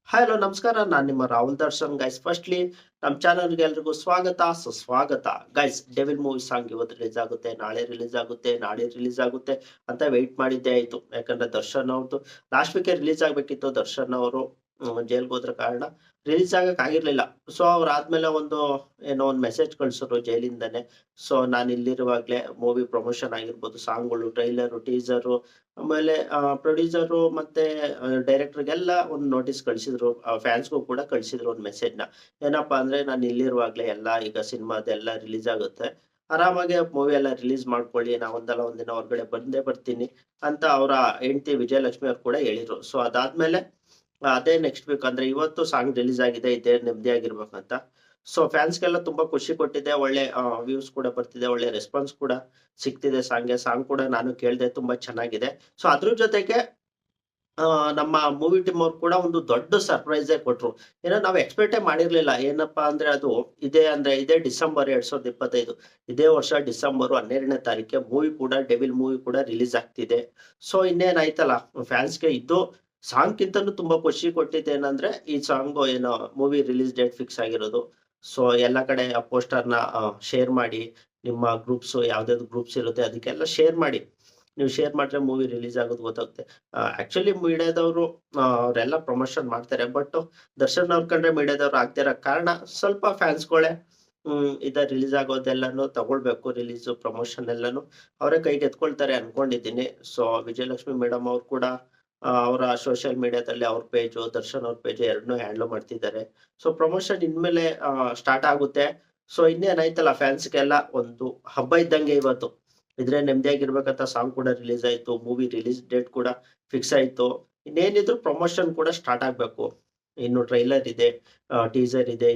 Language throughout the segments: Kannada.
ಹಾಯ್ ಹಲೋ ನಮಸ್ಕಾರ. ನಾನು ನಿಮ್ಮ ರಾಹುಲ್ ದರ್ಶನ್ ಗೈಸ್. ಫಸ್ಟ್ಲಿ ನಮ್ಮ ಚಾನಲ್ಗೆ ಎಲ್ರಿಗೂ ಸ್ವಾಗತ ಸುಸ್ವಾಗತ. ಗೈಸ್, ಡೆವಿಲ್ ಮೂವಿ ಸಾಂಗ್ ಇವತ್ತು ರಿಲೀಸ್ ಆಗುತ್ತೆ, ನಾಳೆ ರಿಲೀಸ್ ಆಗುತ್ತೆ, ನಾಳೆ ರಿಲೀಸ್ ಆಗುತ್ತೆ ಅಂತ ವೆಯ್ಟ್ ಮಾಡಿದ್ದೇ ಆಯ್ತು. ಯಾಕಂದ್ರೆ ದರ್ಶನ್ ಅವ್ರದ್ದು ಲಾಸ್ಟ್ ವೀಕೆ ರಿಲೀಸ್ ಆಗ್ಬೇಕಿತ್ತು. ದರ್ಶನ್ ಅವರು ಜೈಲ್ಗೆ ಹೋದ್ರ ಕಾರಣ ರಿಲೀಸ್ ಆಗಕ್ ಆಗಿರ್ಲಿಲ್ಲ. ಸೊ ಅವ್ರ ಆದ್ಮೇಲೆ ಏನೋ ಒಂದು ಮೆಸೇಜ್ ಕಳ್ಸಿದ್ರು ಜೈಲಿಂದಾನೆ. ಸೊ ನಾನು ಇಲ್ಲಿರುವಾಗ್ಲೇ ಮೂವಿ ಪ್ರಮೋಷನ್ ಆಗಿರ್ಬೋದು, ಸಾಂಗ್ಗಳು, ಟ್ರೈಲರು, ಟೀಸರು, ಆಮೇಲೆ ಪ್ರೊಡ್ಯೂಸರು ಮತ್ತೆ ಡೈರೆಕ್ಟರ್‌ಗೆಲ್ಲ ಒಂದು ನೋಟಿಸ್ ಕಳ್ಸಿದ್ರು. ಫ್ಯಾನ್ಸ್‌ಗೂ ಕೂಡ ಕಳ್ಸಿದ್ರು ಒಂದು ಮೆಸೇಜ್‌ನ. ಏನಪ್ಪಾ ಅಂದ್ರೆ, ನಾನು ಇಲ್ಲಿರುವಾಗ್ಲೇ ಈಗ ಸಿನಿಮಾದೆಲ್ಲ ರಿಲೀಸ್ ಆಗುತ್ತೆ. ಆರಾಮಾಗಿ ಮೂವಿ ಎಲ್ಲ ರಿಲೀಸ್ ಮಾಡ್ಕೊಳ್ಳಿ. ನಾ ಒಂದಲ್ಲ ಒಂದಿನ ಹೊರಗಡೆ ಬಂದೇ ಬರ್ತೀನಿ ಅಂತ ಅವರ ಹೆಂಡತಿ ವಿಜಯಲಕ್ಷ್ಮಿ ಅವ್ರು ಕೂಡ ಹೇಳಿದ್ರು. ಸೊ ಅದಾದ್ಮೇಲೆ ಅದೇ ನೆಕ್ಸ್ಟ್ ವೀಕ್ ಅಂದ್ರೆ ಇವತ್ತು ಸಾಂಗ್ ರಿಲೀಸ್ ಆಗಿದೆ. ಇದೇ ನೆಮ್ಮದಿಯಾಗಿರ್ಬೇಕಂತ. ಸೊ ಫ್ಯಾನ್ಸ್‌ಗೆಲ್ಲ ತುಂಬಾ ಖುಷಿ ಕೊಟ್ಟಿದೆ. ಒಳ್ಳೆ ವ್ಯೂಸ್ ಕೂಡ ಬರ್ತಿದೆ. ಒಳ್ಳೆ ರೆಸ್ಪಾನ್ಸ್ ಕೂಡ ಸಿಗ್ತಿದೆ ಸಾಂಗ್‌ಗೆ. ಸಾಂಗ್ ಕೂಡ ನಾನು ಕೇಳ್ದೆ, ತುಂಬಾ ಚೆನ್ನಾಗಿದೆ. ಸೊ ಅದ್ರ ಜೊತೆಗೆ ನಮ್ಮ ಮೂವಿ ಟೀಮ್ ಅವ್ರು ಕೂಡ ಒಂದು ದೊಡ್ಡ ಸರ್ಪ್ರೈಸೇ ಕೊಟ್ರು. ಏನೋ ನಾವು ಎಕ್ಸ್‌ಪೆಕ್ಟೇ ಮಾಡಿರ್ಲಿಲ್ಲ. ಏನಪ್ಪಾ ಅಂದ್ರೆ ಅದು ಇದೇ ಡಿಸೆಂಬರ್ 2025. ಇದೇ ವರ್ಷ ಡಿಸೆಂಬರ್ 12ನೇ ತಾರೀಖಿಗೆ ಡೆವಿಲ್ ಮೂವಿ ಕೂಡ ರಿಲೀಸ್ ಆಗ್ತಿದೆ. ಸೊ ಇನ್ನೇನಾಯ್ತಲ್ಲ, ಫ್ಯಾನ್ಸ್‌ಗೆ ಇದು ಸಾಂಗ್‌ಗಿಂತನೂ ತುಂಬಾ ಖುಷಿ ಕೊಟ್ಟಿದ್ದೇನಂದ್ರೆ, ಈ ಸಾಂಗು ಏನೋ ಮೂವಿ ರಿಲೀಸ್ ಡೇಟ್ ಫಿಕ್ಸ್ ಆಗಿರೋದು. ಸೊ ಎಲ್ಲಾ ಕಡೆ ಆ ಪೋಸ್ಟರ್‌ನ ಶೇರ್ ಮಾಡಿ, ನಿಮ್ಮ ಯಾವ್ದ್ಯಾವ್ದು ಗ್ರೂಪ್ಸ್ ಇರುತ್ತೆ ಅದಕ್ಕೆಲ್ಲ ಶೇರ್ ಮಾಡಿ. ನೀವು ಶೇರ್ ಮಾಡ್ರೆ ಮೂವಿ ರಿಲೀಸ್ ಆಗೋದು ಗೊತ್ತಾಗುತ್ತೆ. ಆಕ್ಚುಲಿ ಮೀಡಿಯಾದವರು ಅವರೆಲ್ಲ ಪ್ರಮೋಷನ್ ಮಾಡ್ತಾರೆ. ಬಟ್ ದರ್ಶನ್ ಅವ್ರ ಕಂಡ್ರೆ ಮೀಡಿಯಾದವ್ರು ಆಗ್ದಿರೋ ಕಾರಣ ಸ್ವಲ್ಪ ಫ್ಯಾನ್ಸ್‌ಗಳೇ ರಿಲೀಸ್ ಆಗೋದೆಲ್ಲಾನು ತಗೊಳ್ಬೇಕು. ಪ್ರಮೋಷನ್ ಎಲ್ಲಾನು ಅವರೇ ಕೈಗೆ ಎತ್ಕೊಳ್ತಾರೆ ಅನ್ಕೊಂಡಿದ್ದೀನಿ. ಸೊ ವಿಜಯಲಕ್ಷ್ಮಿ ಮೇಡಮ್ ಅವ್ರು ಕೂಡ ಅವರ ಸೋಷಿಯಲ್ ಮೀಡಿಯಾದಲ್ಲಿ ಅವ್ರ ಪೇಜು, ದರ್ಶನ್ ಅವ್ರ ಪೇಜ್ ಎರಡನ್ನೂ ಹ್ಯಾಂಡಲ್ ಮಾಡ್ತಿದ್ದಾರೆ. ಸೊ ಪ್ರಮೋಷನ್ ಇನ್ಮೇಲೆ ಸ್ಟಾರ್ಟ್ ಆಗುತ್ತೆ. ಸೊ ಇನ್ನೇನಾಯ್ತಲ್ಲ, ಫ್ಯಾನ್ಸ್‌ಗೆಲ್ಲ ಒಂದು ಹಬ್ಬ ಇದ್ದಂಗೆ ಇವತ್ತು. ನೆಮ್ಮದಿಯಾಗಿರ್ಬೇಕಂತ ಸಾಂಗ್ ಕೂಡ ರಿಲೀಸ್ ಆಯ್ತು. ಮೂವಿ ರಿಲೀಸ್ ಡೇಟ್ ಕೂಡ ಫಿಕ್ಸ್ ಆಯ್ತು. ಇನ್ನೇನಿದ್ರು ಪ್ರಮೋಷನ್ ಕೂಡ ಸ್ಟಾರ್ಟ್ ಆಗ್ಬೇಕು. ಇನ್ನು ಟ್ರೈಲರ್ ಇದೆ, ಟೀಸರ್ ಇದೆ.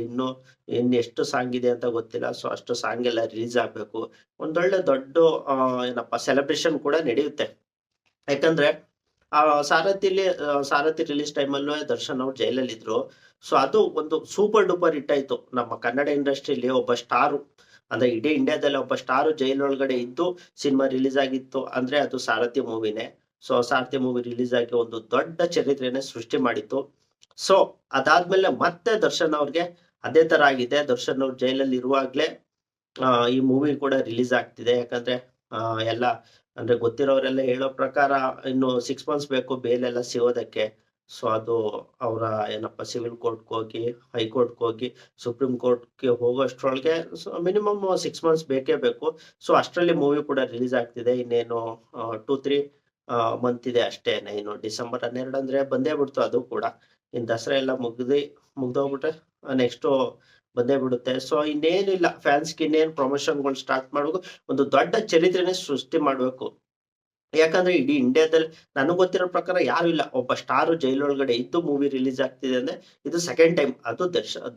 ಇನ್ನೆಷ್ಟು ಸಾಂಗ್ ಇದೆ ಅಂತ ಗೊತ್ತಿಲ್ಲ. ಸೊ ಅಷ್ಟು ಸಾಂಗ್ ಎಲ್ಲ ರಿಲೀಸ್ ಆಗ್ಬೇಕು. ಒಂದೊಳ್ಳೆ ದೊಡ್ಡ ಏನಪ್ಪಾ ಸೆಲೆಬ್ರೇಷನ್ ಕೂಡ ನಡೆಯುತ್ತೆ. ಯಾಕಂದ್ರೆ ಸಾರಥಿ ರಿಲೀಸ್ ಟೈಮಲ್ಲೂ ದರ್ಶನ್ ಅವ್ರು ಜೈಲಲ್ಲಿದ್ರು. ಸೊ ಅದು ಒಂದು ಸೂಪರ್ ಡೂಪರ್ ಹಿಟ್ ಆಯ್ತು. ನಮ್ಮ ಕನ್ನಡ ಇಂಡಸ್ಟ್ರಿಯಲ್ಲಿ ಒಬ್ಬ ಸ್ಟಾರು, ಅಂದ್ರೆ ಇಡೀ ಇಂಡಿಯಾದಲ್ಲಿ ಒಬ್ಬ ಸ್ಟಾರು ಜೈಲೊಳಗಡೆ ಇದ್ದು ಸಿನಿಮಾ ರಿಲೀಸ್ ಆಗಿತ್ತು ಅಂದ್ರೆ ಅದು ಸಾರಥಿ ಮೂವಿನೇ. ಸೊ ಸಾರಥಿ ಮೂವಿ ರಿಲೀಸ್ ಆಗಿ ಒಂದು ದೊಡ್ಡ ಚರಿತ್ರೆನೇ ಸೃಷ್ಟಿ ಮಾಡಿತ್ತು. ಸೊ ಅದಾದ್ಮೇಲೆ ಮತ್ತೆ ದರ್ಶನ್ ಅವ್ರಿಗೆ ಅದೇ ತರ ಆಗಿದೆ. ದರ್ಶನ್ ಅವ್ರು ಜೈಲಲ್ಲಿ ಇರುವಾಗ್ಲೇ ಈ ಮೂವಿ ಕೂಡ ರಿಲೀಸ್ ಆಗ್ತಿದೆ. ಯಾಕಂದ್ರೆ ಎಲ್ಲ ಅಂದ್ರೆ ಗೊತ್ತಿರೋರೆಲ್ಲ ಹೇಳೋ ಪ್ರಕಾರ ಇನ್ನು 6 ಮಂತ್ಸ್ ಬೇಕು ಬೇಲ್ ಎಲ್ಲ ಸಿಗೋದಕ್ಕೆ. ಸೊ ಅದು ಅವರ ಸಿವಿಲ್ ಕೋರ್ಟ್‌ಗೆ ಹೋಗಿ, ಹೈಕೋರ್ಟ್‌ಗೆ ಹೋಗಿ, ಸುಪ್ರೀಂ ಕೋರ್ಟ್‌ಗೆ ಹೋಗೋಷ್ಟ್ರೊಳಗೆ ಮಿನಿಮಮ್ 6 ಮಂತ್ಸ್ ಬೇಕೇ ಬೇಕು. ಸೊ ಅಷ್ಟ್ರಲ್ಲಿ ಮೂವಿ ಕೂಡ ರಿಲೀಸ್ ಆಗ್ತಿದೆ. ಇನ್ನೇನು 2, 3 ಮಂತ್ ಇದೆ ಅಷ್ಟೇನೆ. ಇನ್ನು ಡಿಸೆಂಬರ್ 12 ಅಂದ್ರೆ ಬಂದೇ ಬಿಡ್ತು ಅದು ಕೂಡ. ಇನ್ನು ದಸರಾ ಎಲ್ಲ ಮುಗ್ದೋಗ್ಬಿಟ್ರೆ ನೆಕ್ಸ್ಟು ಬಂದೇ ಬಿಡುತ್ತೆ. ಸೊ ಇನ್ನೇನಿಲ್ಲ, ಫ್ಯಾನ್ಸ್‌ಗೆ ಇನ್ನೇನು ಪ್ರಮೋಷನ್‌ಗಳು ಸ್ಟಾರ್ಟ್ ಮಾಡ್ಬೇಕು. ಒಂದು ದೊಡ್ಡ ಚರಿತ್ರೆನೇ ಸೃಷ್ಟಿ ಮಾಡ್ಬೇಕು. ಯಾಕಂದ್ರೆ ಇಡೀ ಇಂಡಿಯಾದಲ್ಲಿ ನನಗ್ ಗೊತ್ತಿರೋ ಪ್ರಕಾರ ಯಾರು ಇಲ್ಲ. ಒಬ್ಬ ಸ್ಟಾರ್ ಜೈಲೊಳಗಡೆ ಇದ್ದು ಮೂವಿ ರಿಲೀಸ್ ಆಗ್ತಿದೆ ಅಂದ್ರೆ ಇದು ಸೆಕೆಂಡ್ ಟೈಮ್. ಅದು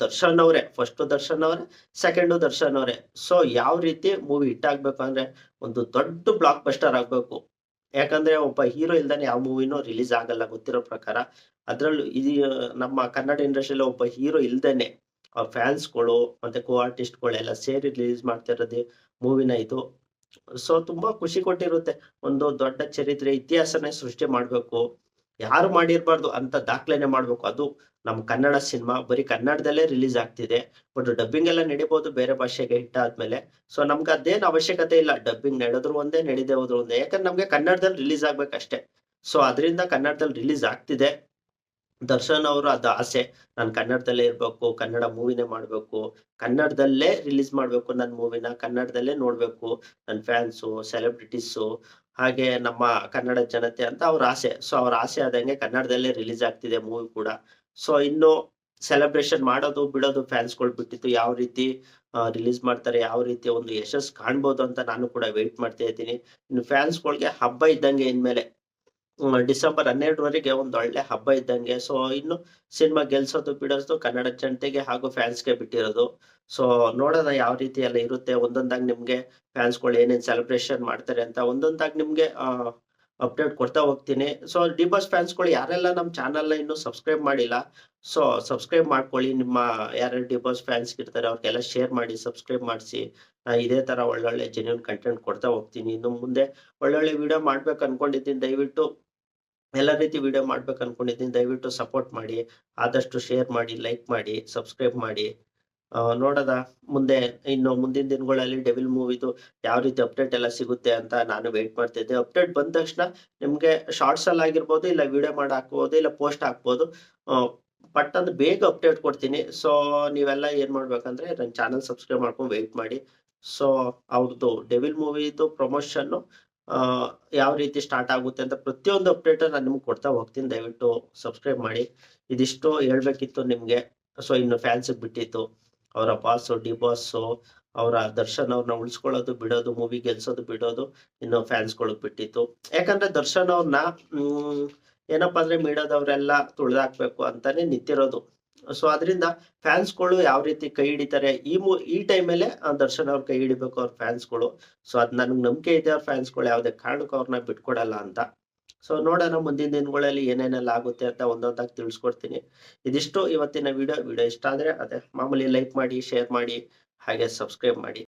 ದರ್ಶನ್ ಅವರೇ. ಫಸ್ಟ್ ದರ್ಶನ್ ಅವರೇ, ಸೆಕೆಂಡು ದರ್ಶನ್ ಅವರೇ. ಸೊ ಯಾವ ರೀತಿ ಮೂವಿ ಹಿಟ್ ಆಗ್ಬೇಕು ಅಂದ್ರೆ ಒಂದು ದೊಡ್ಡ ಬ್ಲಾಕ್ ಬಸ್ಟರ್ ಆಗ್ಬೇಕು. ಯಾಕಂದ್ರೆ ಒಬ್ಬ ಹೀರೋ ಇಲ್ದೇನೆ ಯಾವ ಮೂವಿನೂ ರಿಲೀಸ್ ಆಗಲ್ಲ ಗೊತ್ತಿರೋ ಪ್ರಕಾರ. ಅದ್ರಲ್ಲೂ ನಮ್ಮ ಕನ್ನಡ ಇಂಡಸ್ಟ್ರಿಯಲ್ಲಿ ಒಬ್ಬ ಹೀರೋ ಇಲ್ದೇನೆ ಫ್ಯಾನ್ಸ್‌ಗಳು ಮತ್ತೆ ಆರ್ಟಿಸ್ಟ್‌ಗಳೆಲ್ಲ ಸೇರಿ ರಿಲೀಸ್ ಮಾಡ್ತಾ ಇರೋದು ಮೂವಿನ ಇದು. ಸೊ ತುಂಬಾ ಖುಷಿ ಕೊಟ್ಟಿರುತ್ತೆ. ಒಂದು ದೊಡ್ಡ ಚರಿತ್ರೆ, ಇತಿಹಾಸನೇ ಸೃಷ್ಟಿ ಮಾಡ್ಬೇಕು. ಯಾರು ಮಾಡಿರ್ಬಾರ್ದು ಅಂತ ದಾಖಲೆನೆ ಮಾಡ್ಬೇಕು. ಅದು ನಮ್ಮ ಕನ್ನಡ ಸಿನಿಮಾ ಬರೀ ಕನ್ನಡದಲ್ಲೇ ರಿಲೀಸ್ ಆಗ್ತಿದೆ. ಬಟ್ ಡಬ್ಬಿಂಗ್ ಎಲ್ಲ ನಡಿಬೋದು ಬೇರೆ ಭಾಷೆಗೆ ಹಿಟ್ ಆದ್ಮೇಲೆ. ಸೊ ನಮ್ಗೆ ಅದೇನ್ ಅವಶ್ಯಕತೆ ಇಲ್ಲ. ಡಬ್ಬಿಂಗ್ ನಡೆದ್ರು ಒಂದೇ, ನಡಿದೇ ಹೋದ್ರು ಒಂದೇ. ಯಾಕಂದ್ರೆ ನಮ್ಗೆ ಕನ್ನಡದಲ್ಲಿ ರಿಲೀಸ್ ಆಗ್ಬೇಕಷ್ಟೇ. ಸೊ ಅದರಿಂದ ಕನ್ನಡದಲ್ಲಿ ರಿಲೀಸ್ ಆಗ್ತಿದೆ. ದರ್ಶನ್ ಅವ್ರು ಅದ್ ಆಸೆ. ನಾನ್ ಕನ್ನಡದಲ್ಲೇ ಇರ್ಬೇಕು, ಕನ್ನಡ ಮೂವಿನೇ ಮಾಡ್ಬೇಕು, ಕನ್ನಡದಲ್ಲೇ ರಿಲೀಸ್ ಮಾಡ್ಬೇಕು ನನ್ ಮೂವಿನ, ಕನ್ನಡದಲ್ಲೇ ನೋಡ್ಬೇಕು ನನ್ ಫ್ಯಾನ್ಸು, ಸೆಲೆಬ್ರಿಟೀಸು, ಹಾಗೆ ನಮ್ಮ ಕನ್ನಡ ಜನತೆ ಅಂತ ಅವ್ರ ಆಸೆ. ಸೊ ಅವ್ರ ಆಸೆ ಆದಂಗೆ ಕನ್ನಡದಲ್ಲೇ ರಿಲೀಸ್ ಆಗ್ತಿದೆ ಮೂವಿ ಕೂಡ. ಸೊ ಇನ್ನು ಸೆಲೆಬ್ರೇಷನ್ ಮಾಡೋದು, ಬಿಡೋದು ಫ್ಯಾನ್ಸ್‌ಗಳು ಬಿಟ್ಟಿದ್ದು. ಯಾವ ರೀತಿ ರಿಲೀಸ್ ಮಾಡ್ತಾರೆ, ಯಾವ ರೀತಿ ಒಂದು ಯಶಸ್ಸು ಕಾಣ್ಬೋದು ಅಂತ ನಾನು ಕೂಡ ವೇಟ್ ಮಾಡ್ತಾ ಇದ್ದೀನಿ. ಇನ್ನು ಫ್ಯಾನ್ಸ್‌ಗಳ್ಗೆ ಹಬ್ಬ ಇದ್ದಂಗೆ ಇನ್ಮೇಲೆ. ಡಿಸೆಂಬರ್ 12 ಒಂದ್ ಒಳ್ಳೆ ಹಬ್ಬ ಇದ್ದಂಗೆ. ಸೊ ಇನ್ನು ಸಿನಿಮಾ ಗೆಲ್ಸೋದು, ಬಿಡೋದು ಕನ್ನಡ ಜನತೆಗೆ ಹಾಗೂ ಫ್ಯಾನ್ಸ್‌ಗೆ ಬಿಟ್ಟಿರೋದು. ಸೊ ನೋಡೋಣ ಯಾವ ರೀತಿ ಎಲ್ಲ ಇರುತ್ತೆ. ಒಂದೊಂದಾಗಿ ನಿಮ್ಗೆ ಫ್ಯಾನ್ಸ್‌ಗಳು ಏನೇನ್ ಸೆಲೆಬ್ರೇಷನ್ ಮಾಡ್ತಾರೆ ಅಂತ ಒಂದೊಂದಾಗಿ ನಿಮ್ಗೆ ಅಪ್ಡೇಟ್ ಕೊಡ್ತಾ ಹೋಗ್ತೀನಿ. ಸೊ ಡಿ ಬಾಸ್ ಫ್ಯಾನ್ಸ್‌ಗಳು ಯಾರೆಲ್ಲ ನಮ್ ಚಾನಲ್‌ನ ಇನ್ನೂ ಸಬ್ಸ್ಕ್ರೈಬ್ ಮಾಡಿಲ್ಲ, ಸೊ ಸಬ್ಸ್ಕ್ರೈಬ್ ಮಾಡ್ಕೊಳ್ಳಿ. ಯಾರ್ಯಾರು ಡಿ ಬಾಸ್ ಫ್ಯಾನ್ಸ್ ಇರ್ತಾರೆ ಅವ್ರಿಗೆಲ್ಲ ಶೇರ್ ಮಾಡಿ, ಸಬ್ಸ್ಕ್ರೈಬ್ ಮಾಡ್ಸಿ. ಇದೇ ತರ ಒಳ್ಳೊಳ್ಳೆ ಜೆನ್ಯೂನ್ ಕಂಟೆಂಟ್ ಕೊಡ್ತಾ ಹೋಗ್ತೀನಿ. ಇನ್ನು ಮುಂದೆ ಒಳ್ಳೊಳ್ಳೆ ವಿಡಿಯೋ ಮಾಡ್ಬೇಕು ಅನ್ಕೊಂಡಿದ್ದೀನಿ. ದಯವಿಟ್ಟು ಎಲ್ಲ ರೀತಿ ವಿಡಿಯೋ ಮಾಡ್ಬೇಕು ಅನ್ಕೊಂಡಿದ್ದೀನಿ. ದಯವಿಟ್ಟು ಸಪೋರ್ಟ್ ಮಾಡಿ, ಆದಷ್ಟು ಶೇರ್ ಮಾಡಿ, ಲೈಕ್ ಮಾಡಿ, ಸಬ್ಸ್ಕ್ರೈಬ್ ಮಾಡಿ. ನೋಡೋದ ಮುಂದೆ ಇನ್ನು ಮುಂದಿನ ದಿನಗಳಲ್ಲಿ ಡೆವಿಲ್ ಮೂವಿದು ಯಾವ ರೀತಿ ಅಪ್ಡೇಟ್ ಎಲ್ಲ ಸಿಗುತ್ತೆ ಅಂತ ನಾನು ವೇಟ್ ಮಾಡ್ತಿದ್ದೆ. ಅಪ್ಡೇಟ್ ಬಂದ ತಕ್ಷಣ ನಿಮ್ಗೆ ಶಾರ್ಟ್ಸ್ ಅಲ್ಲಿ ಆಗಿರ್ಬೋದು, ಇಲ್ಲ ವಿಡಿಯೋ ಮಾಡಿ ಹಾಕ್ಬೋದು, ಇಲ್ಲ ಪೋಸ್ಟ್ ಹಾಕ್ಬೋದು. ಪಟ್ ಅಂತ ಬೇಗ ಅಪ್ಡೇಟ್ ಕೊಡ್ತೀನಿ. ಸೊ ನೀವೆಲ್ಲ ಏನ್ ಮಾಡ್ಬೇಕಂದ್ರೆ ನನ್ನ ಚಾನಲ್ ಸಬ್ಸ್ಕ್ರೈಬ್ ಮಾಡ್ಕೊಂಡು ವೇಟ್ ಮಾಡಿ. ಸೊ ಅವ್ರದ್ದು ಡೆವಿಲ್ ಮೂವಿದು ಪ್ರಮೋಷನ್ ಯಾವ ರೀತಿ ಸ್ಟಾರ್ಟ್ ಆಗುತ್ತೆ ಅಂತ ಪ್ರತಿಯೊಂದು ಅಪ್ಡೇಟ್ ನಾನು ನಿಮ್ಗೆ ಕೊಡ್ತಾ ಹೋಗ್ತೀನಿ. ದಯವಿಟ್ಟು ಸಬ್ಸ್ಕ್ರೈಬ್ ಮಾಡಿ. ಇದಿಷ್ಟು ಹೇಳ್ಬೇಕಿತ್ತು ನಿಮ್ಗೆ. ಸೊ ಇನ್ನು ಫ್ಯಾನ್ಸ್ ಬಿಟ್ಟಿತ್ತು, ಅವರ ಬಾಸು ಡಿ ಬಾಸು ಅವರ ದರ್ಶನ್ ಅವ್ರನ್ನ ಉಳಿಸ್ಕೊಳ್ಳೋದು ಬಿಡೋದು, ಮೂವಿ ಗೆಲ್ಸೋದು ಬಿಡೋದು ಇನ್ನು ಫ್ಯಾನ್ಸ್ಗಳಿಗೆ ಬಿಟ್ಟಿತ್ತು. ಯಾಕಂದ್ರೆ ದರ್ಶನ್ ಅವ್ರನ್ನ ಏನಪ್ಪಾ ಅಂದ್ರೆ ಮೀಡಿಯಾದವರೆಲ್ಲ ತುಳಿದಾಕ್ಬೇಕು ಅಂತಾನೆ ನಿಂತಿರೋದು. ಸೊ ಅದರಿಂದ ಫ್ಯಾನ್ಸ್ಗಳು ಯಾವ ರೀತಿ ಕೈ ಹಿಡಿತಾರೆ ಈ ಟೈಮಲ್ಲೇ ದರ್ಶನ್ ಅವ್ರ ಕೈ ಹಿಡಿಬೇಕು ಅವ್ರ ಫ್ಯಾನ್ಸ್ಗಳು. ಸೊ ಅದ್ ನನ್ಗೆ ನಂಬಿಕೆ ಇದೆ, ಅವ್ರ ಫ್ಯಾನ್ಸ್ಗಳು ಯಾವುದೇ ಕಾರಣಕ್ಕೂ ಅವ್ರನ್ನ ಬಿಟ್ಕೊಡಲ್ಲ ಅಂತ. ಸೊ ನೋಡೋಣ ಮುಂದಿನ ದಿನಗಳಲ್ಲಿ ಏನೇನೆಲ್ಲ ಆಗುತ್ತೆ ಅಂತ ಒಂದೊಂದಾಗಿ ತಿಳಿಸ್ಕೊಡ್ತೀನಿ. ಇದಿಷ್ಟು ಇವತ್ತಿನ ವಿಡಿಯೋ ಇಷ್ಟ ಆದ್ರೆ ಅದೇ ಮಾಮೂಲಿ ಲೈಕ್ ಮಾಡಿ, ಶೇರ್ ಮಾಡಿ, ಹಾಗೆ ಸಬ್ಸ್ಕ್ರೈಬ್ ಮಾಡಿ.